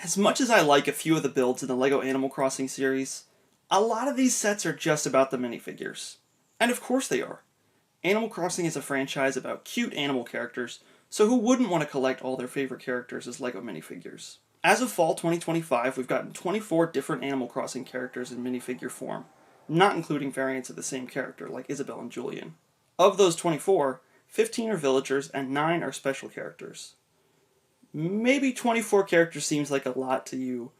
As much as I like a few of the builds in the LEGO Animal Crossing series, a lot of these sets are just about the minifigures. And of course they are. Animal Crossing is a franchise about cute animal characters, so who wouldn't want to collect all their favorite characters as LEGO minifigures? As of fall 2025, we've gotten 24 different Animal Crossing characters in minifigure form, not including variants of the same character like Isabelle and Julian. Of those 24, 15 are villagers and 9 are special characters. Maybe 24 characters seems like a lot to you,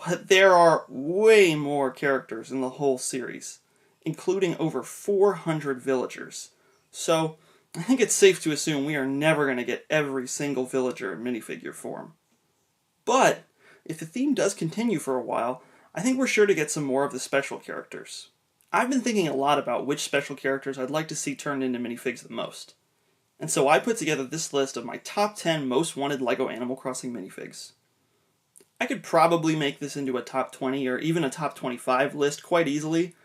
but there are way more characters in the whole series, including over 400 villagers. So, I think it's safe to assume we are never going to get every single villager in minifigure form. But, if the theme does continue for a while, I think we're sure to get some more of the special characters. I've been thinking a lot about which special characters I'd like to see turned into minifigs the most. And so I put together this list of my top 10 most wanted LEGO Animal Crossing minifigs. I could probably make this into a top 20 or even a top 25 list quite easily,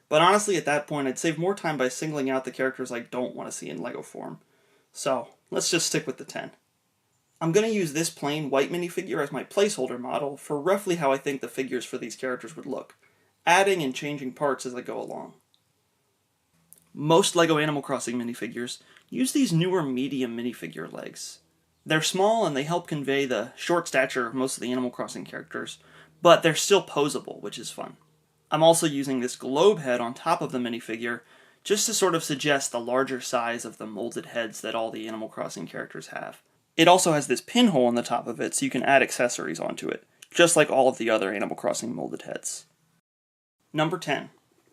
but honestly at that point I'd save more time by singling out the characters I don't want to see in LEGO form. So, let's just stick with the 10. I'm going to use this plain white minifigure as my placeholder model for roughly how I think the figures for these characters would look, adding and changing parts as I go along. Most LEGO Animal Crossing minifigures use these newer medium minifigure legs. They're small and they help convey the short stature of most of the Animal Crossing characters, but they're still posable, which is fun. I'm also using this globe head on top of the minifigure just to sort of suggest the larger size of the molded heads that all the Animal Crossing characters have. It also has this pinhole on the top of it so you can add accessories onto it, just like all of the other Animal Crossing molded heads. Number 10.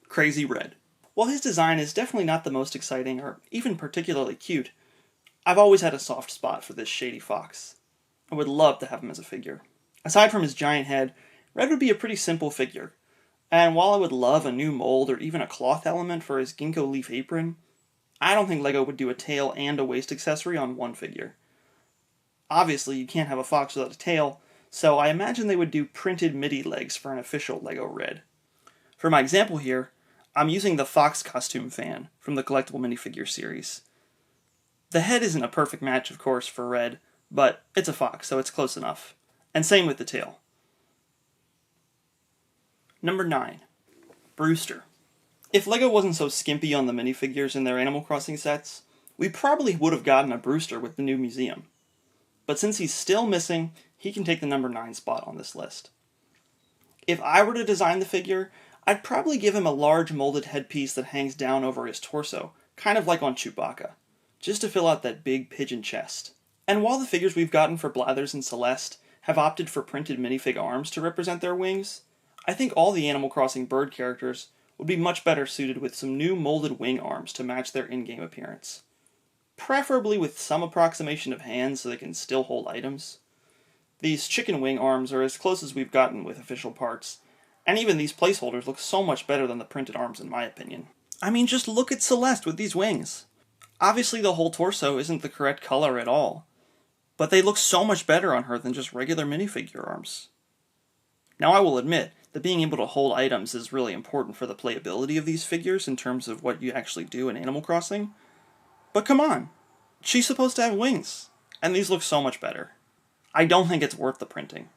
Crazy Red. While his design is definitely not the most exciting or even particularly cute, I've always had a soft spot for this shady fox. I would love to have him as a figure. Aside from his giant head, Red would be a pretty simple figure, and while I would love a new mold or even a cloth element for his ginkgo leaf apron, I don't think LEGO would do a tail and a waist accessory on one figure. Obviously, you can't have a fox without a tail, so I imagine they would do printed MIDI legs for an official LEGO Red. For my example here, I'm using the Fox Costume Fan from the Collectible Minifigure series. The head isn't a perfect match, of course, for Red, but it's a fox, so it's close enough. And same with the tail. Number 9. Brewster. If LEGO wasn't so skimpy on the minifigures in their Animal Crossing sets, we probably would have gotten a Brewster with the new museum. But since he's still missing, he can take the number 9 spot on this list. If I were to design the figure, I'd probably give him a large molded headpiece that hangs down over his torso, kind of like on Chewbacca, just to fill out that big pigeon chest. And while the figures we've gotten for Blathers and Celeste have opted for printed minifig arms to represent their wings, I think all the Animal Crossing bird characters would be much better suited with some new molded wing arms to match their in-game appearance. Preferably with some approximation of hands so they can still hold items. These chicken wing arms are as close as we've gotten with official parts, and even these placeholders look so much better than the printed arms in my opinion. I mean, just look at Celeste with these wings. Obviously the whole torso isn't the correct color at all, but they look so much better on her than just regular minifigure arms. Now I will admit that being able to hold items is really important for the playability of these figures in terms of what you actually do in Animal Crossing, but come on, she's supposed to have wings, and these look so much better. I don't think it's worth the printing.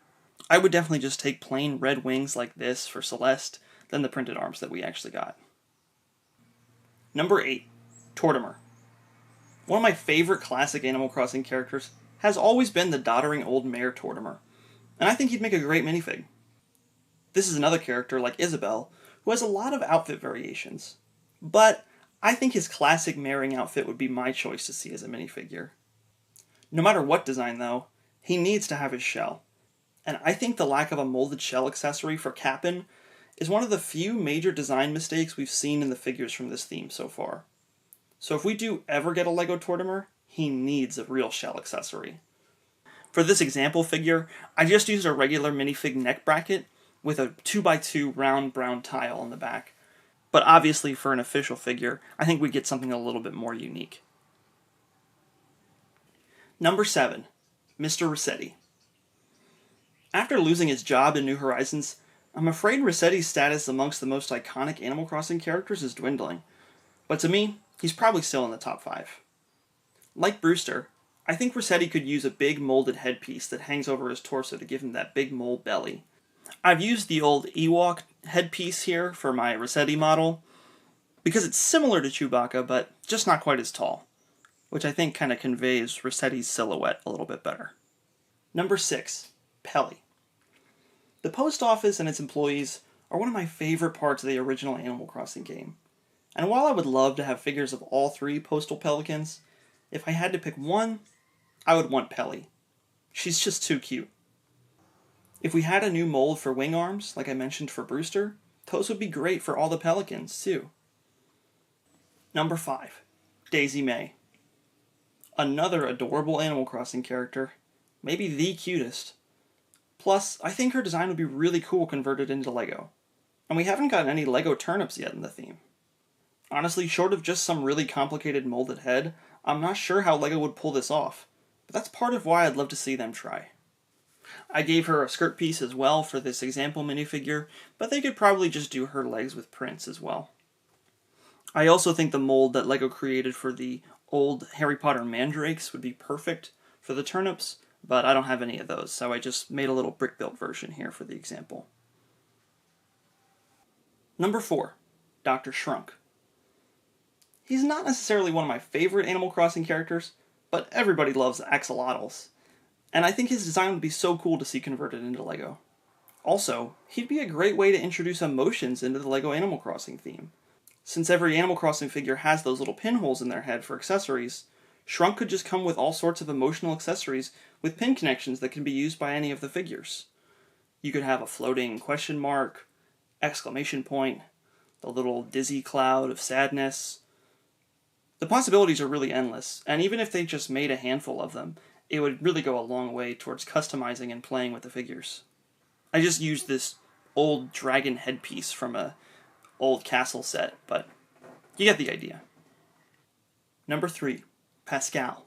I would definitely just take plain red wings like this for Celeste than the printed arms that we actually got. Number 8. Tortimer. One of my favorite classic Animal Crossing characters has always been the doddering old mare Tortimer, and I think he'd make a great minifig. This is another character like Isabelle who has a lot of outfit variations, but I think his classic maring outfit would be my choice to see as a minifigure. No matter what design though, he needs to have his shell. And I think the lack of a molded shell accessory for Cap'n is one of the few major design mistakes we've seen in the figures from this theme so far. So if we do ever get a LEGO Tortimer, he needs a real shell accessory. For this example figure, I just used a regular minifig neck bracket with a 2x2 round brown tile on the back. But obviously for an official figure, I think we get something a little bit more unique. Number 7. Mr. Rossetti. After losing his job in New Horizons, I'm afraid Rossetti's status amongst the most iconic Animal Crossing characters is dwindling, but to me, he's probably still in the top 5. Like Brewster, I think Rossetti could use a big molded headpiece that hangs over his torso to give him that big mole belly. I've used the old Ewok headpiece here for my Rossetti model, because it's similar to Chewbacca, but just not quite as tall, which I think kind of conveys Rossetti's silhouette a little bit better. Number 6, Pelly. The post office and its employees are one of my favorite parts of the original Animal Crossing game. And while I would love to have figures of all 3 postal pelicans, if I had to pick one, I would want Pelly. She's just too cute. If we had a new mold for wing arms, like I mentioned for Brewster, those would be great for all the pelicans, too. Number 5, Daisy Mae. Another adorable Animal Crossing character, maybe the cutest. Plus, I think her design would be really cool converted into Lego. And we haven't gotten any Lego turnips yet in the theme. Honestly, short of just some really complicated molded head, I'm not sure how Lego would pull this off, but that's part of why I'd love to see them try. I gave her a skirt piece as well for this example minifigure, but they could probably just do her legs with prints as well. I also think the mold that Lego created for the old Harry Potter mandrakes would be perfect for the turnips, but I don't have any of those, so I just made a little brick-built version here for the example. Number 4, Dr. Shrunk. He's not necessarily one of my favorite Animal Crossing characters, but everybody loves axolotls, and I think his design would be so cool to see converted into Lego. Also, he'd be a great way to introduce emotions into the Lego Animal Crossing theme. Since every Animal Crossing figure has those little pinholes in their head for accessories, Shrunk could just come with all sorts of emotional accessories with pin connections that can be used by any of the figures. You could have a floating question mark, exclamation point, the little dizzy cloud of sadness. The possibilities are really endless, and even if they just made a handful of them, it would really go a long way towards customizing and playing with the figures. I just used this old dragon headpiece from a old castle set, but you get the idea. Number 3, Pascal.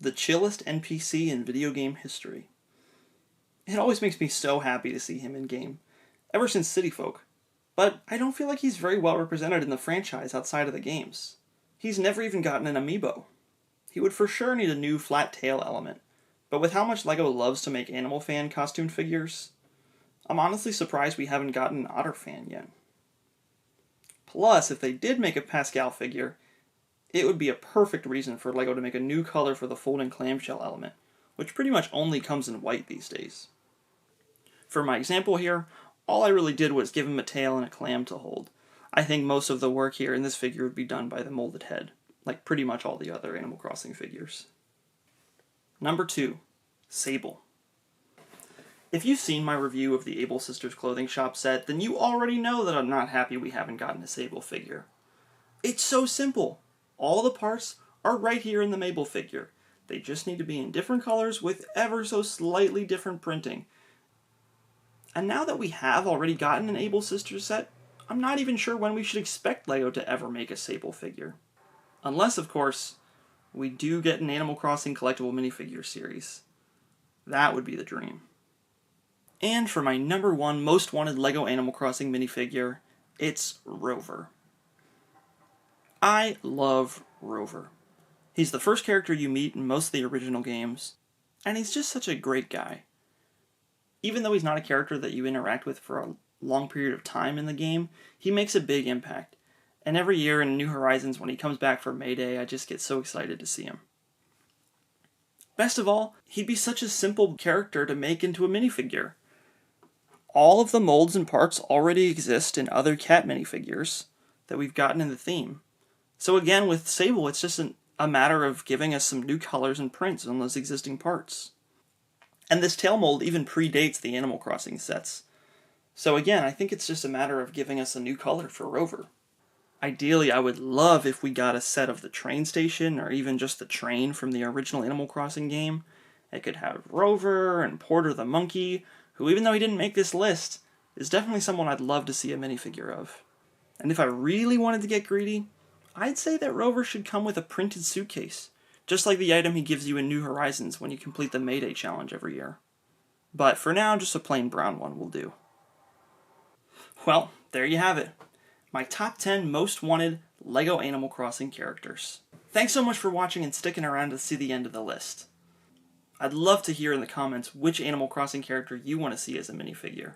The chillest NPC in video game history. It always makes me so happy to see him in game, ever since City Folk, but I don't feel like he's very well represented in the franchise outside of the games. He's never even gotten an amiibo. He would for sure need a new flat tail element, but with how much LEGO loves to make Animal Fan costumed figures, I'm honestly surprised we haven't gotten an Otter Fan yet. Plus, if they did make a Pascal figure, it would be a perfect reason for LEGO to make a new color for the folding clamshell element, which pretty much only comes in white these days. For my example here, all I really did was give him a tail and a clam to hold. I think most of the work here in this figure would be done by the molded head, like pretty much all the other Animal Crossing figures. Number 2, Sable. If you've seen my review of the Able Sisters clothing shop set, then you already know that I'm not happy we haven't gotten a Sable figure. It's so simple. All the parts are right here in the Mabel figure. They just need to be in different colors with ever so slightly different printing. And now that we have already gotten an Able Sisters set, I'm not even sure when we should expect LEGO to ever make a Sable figure. Unless, of course, we do get an Animal Crossing collectible minifigure series. That would be the dream. And for my number 1 most wanted LEGO Animal Crossing minifigure, it's Rover. I love Rover. He's the first character you meet in most of the original games, and he's just such a great guy. Even though he's not a character that you interact with for a long period of time in the game, he makes a big impact. And every year in New Horizons when he comes back for May Day, I just get so excited to see him. Best of all, he'd be such a simple character to make into a minifigure. All of the molds and parts already exist in other cat minifigures that we've gotten in the theme. So again, with Sable, it's just a matter of giving us some new colors and prints on those existing parts. And this tail mold even predates the Animal Crossing sets. So again, I think it's just a matter of giving us a new color for Rover. Ideally, I would love if we got a set of the train station, or even just the train from the original Animal Crossing game. It could have Rover and Porter the monkey, who, even though he didn't make this list, is definitely someone I'd love to see a minifigure of. And if I really wanted to get greedy, I'd say that Rover should come with a printed suitcase, just like the item he gives you in New Horizons when you complete the Mayday challenge every year. But for now, just a plain brown one will do. Well, there you have it. my top 10 most wanted LEGO Animal Crossing characters. Thanks so much for watching and sticking around to see the end of the list. I'd love to hear in the comments which Animal Crossing character you want to see as a minifigure.